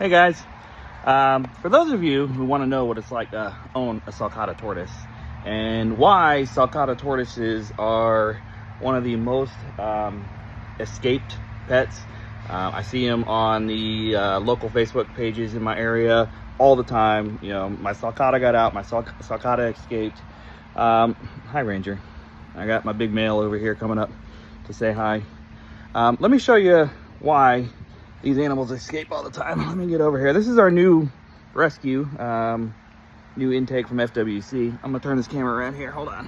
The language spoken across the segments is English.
Hey guys, for those of you who want to know what it's like to own a Sulcata tortoise and why Sulcata tortoises are one of the most escaped pets, I see them on the local Facebook pages in my area all the time. You know, my Sulcata got out, my Sulcata escaped. Hi Ranger, I got my big male over here coming up to say hi. Let me show you why these animals escape all the time. Let me get over here. This is our new rescue, new intake from FWC. I'm gonna turn this camera around here, hold on.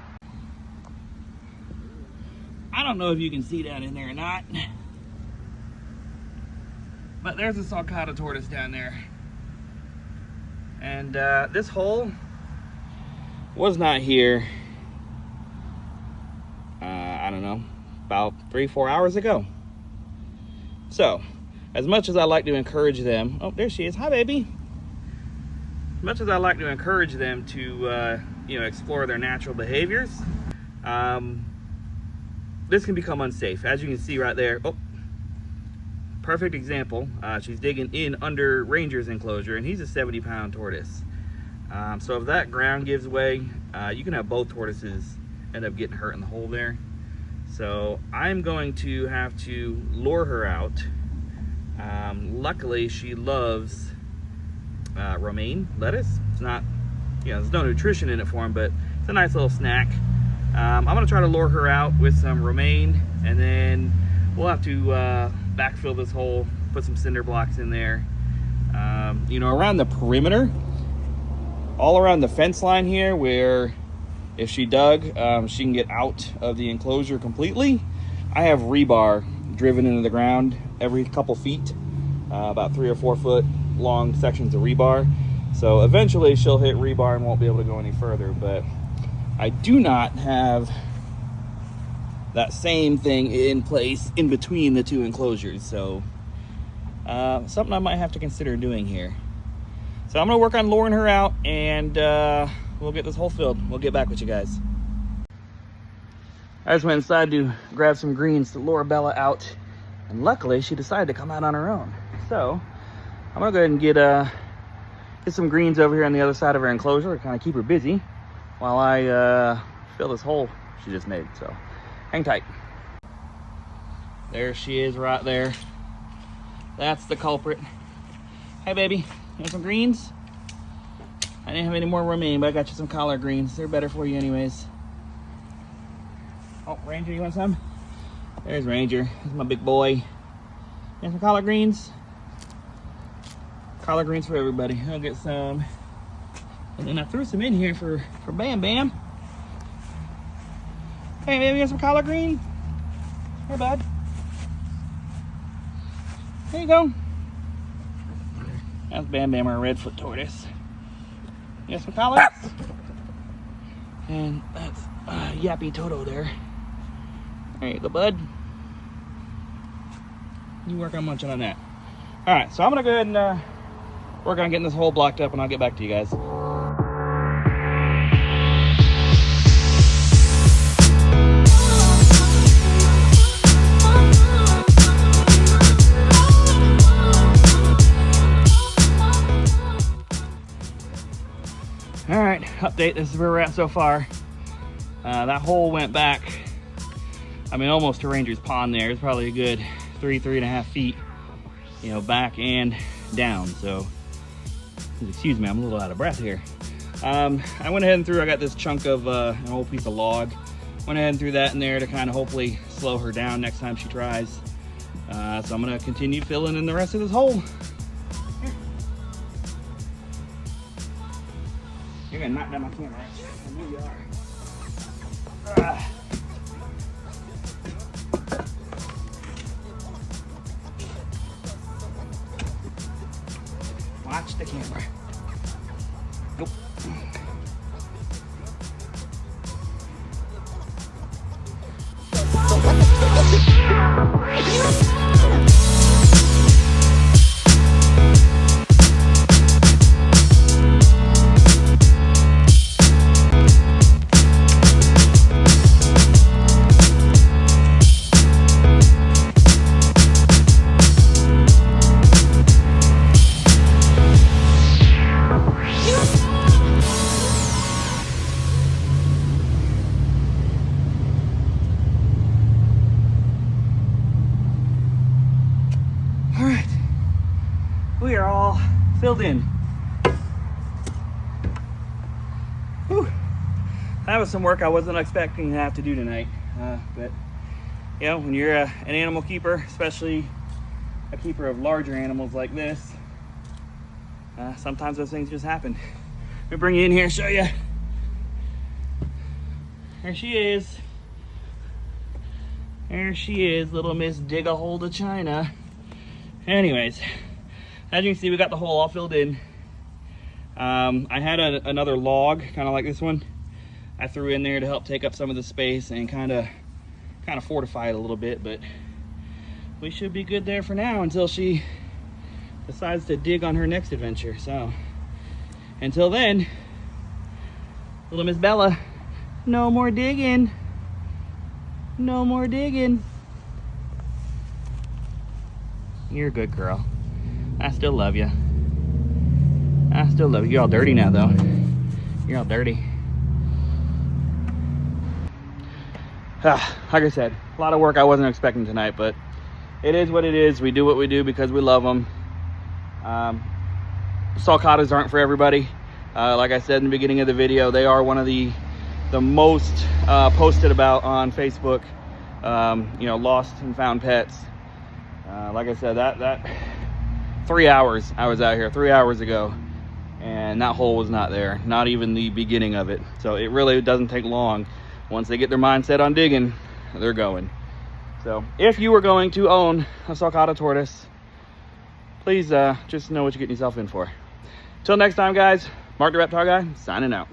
I don't know if you can see down in there or not, but there's a Sulcata tortoise down there. And this hole was not here, I don't know, about 3-4 hours ago. So, as much as I like to encourage them, oh, there she is. Hi, baby. As much as I like to encourage them to, explore their natural behaviors, this can become unsafe. As you can see right there, oh, perfect example. She's digging in under Ranger's enclosure, and he's a 70-pound tortoise. So if that ground gives way, you can have both tortoises end up getting hurt in the hole there. So I'm going to have to lure her out. Luckily, she loves romaine lettuce. It's not, there's no nutrition in it for him, but it's a nice little snack. I'm gonna try to lure her out with some romaine, and then we'll have to backfill this hole, put some cinder blocks in there. Around the perimeter, all around the fence line here, where if she dug, she can get out of the enclosure completely. I have rebar driven into the ground every couple feet, about 3 or 4 foot long sections of rebar. So eventually she'll hit rebar and won't be able to go any further, but I do not have that same thing in place in between the two enclosures. So something I might have to consider doing here. So I'm gonna work on luring her out, and we'll get this hole filled. We'll get back with you guys. I just went inside to grab some greens to lure Bella out, and luckily she decided to come out on her own. So I'm gonna go ahead and get some greens over here on the other side of her enclosure to kind of keep her busy while I fill this hole she just made. So hang tight. There she is right there. That's the culprit. Hey baby, you want some greens? I didn't have any more romaine, but I got you some collard greens. They're better for you anyways. Oh, Ranger, you want some? There's Ranger. He's my big boy. You want some collard greens? Collard greens for everybody. I'll get some. And then I threw some in here for Bam Bam. Hey, baby, you want some collard green? Hey, bud. There you go. That's Bam Bam, our redfoot tortoise. You got some collards? And that's Yappy Toto there. There you go, bud. You work on munching on that. All right, so I'm gonna go ahead and work on getting this hole blocked up, and I'll get back to you guys. All right, update. This is where we're at so far. That hole went back, almost to Ranger's pond there. It's probably a good 3.5 feet, back and down. So, excuse me, I'm a little out of breath here. I went ahead and threw, I got this chunk of an old piece of log. Went ahead and threw that in there to kind of hopefully slow her down next time she tries. So I'm gonna continue filling in the rest of this hole. You're gonna knock down my camera. I know you are. Watch the camera. Nope. we are all filled in. Whew. That was some work I wasn't expecting to have to do tonight. But you know, when you're an animal keeper, especially a keeper of larger animals like this, sometimes those things just happen. Let me bring you in here and show you. There she is. There she is, little Miss Dig-a-Hole to China. Anyways, as you can see, we got the hole all filled in. I had another log, kind of like this one. I threw in there to help take up some of the space and kind of fortify it a little bit, but we should be good there for now until she decides to dig on her next adventure. So until then, little Miss Bella, no more digging. No more digging. You're a good girl. I still love you. I still love you. You're all dirty now, though. You're all dirty. Like I said, a lot of work I wasn't expecting tonight, but it is what it is. We do what we do because we love them. Sulcatas aren't for everybody. Like I said in the beginning of the video, they are one of the most posted about on Facebook, you know, lost and found pets. Like I said, that 3 hours I was out here 3 hours ago, and that hole was not there, not even the beginning of it. So it really doesn't take long. Once they get their mind set on digging, they're going. So if you were going to own a Sulcata tortoise, please just know what you're getting yourself in for. Till next time, guys, Mark the Reptile Guy signing out.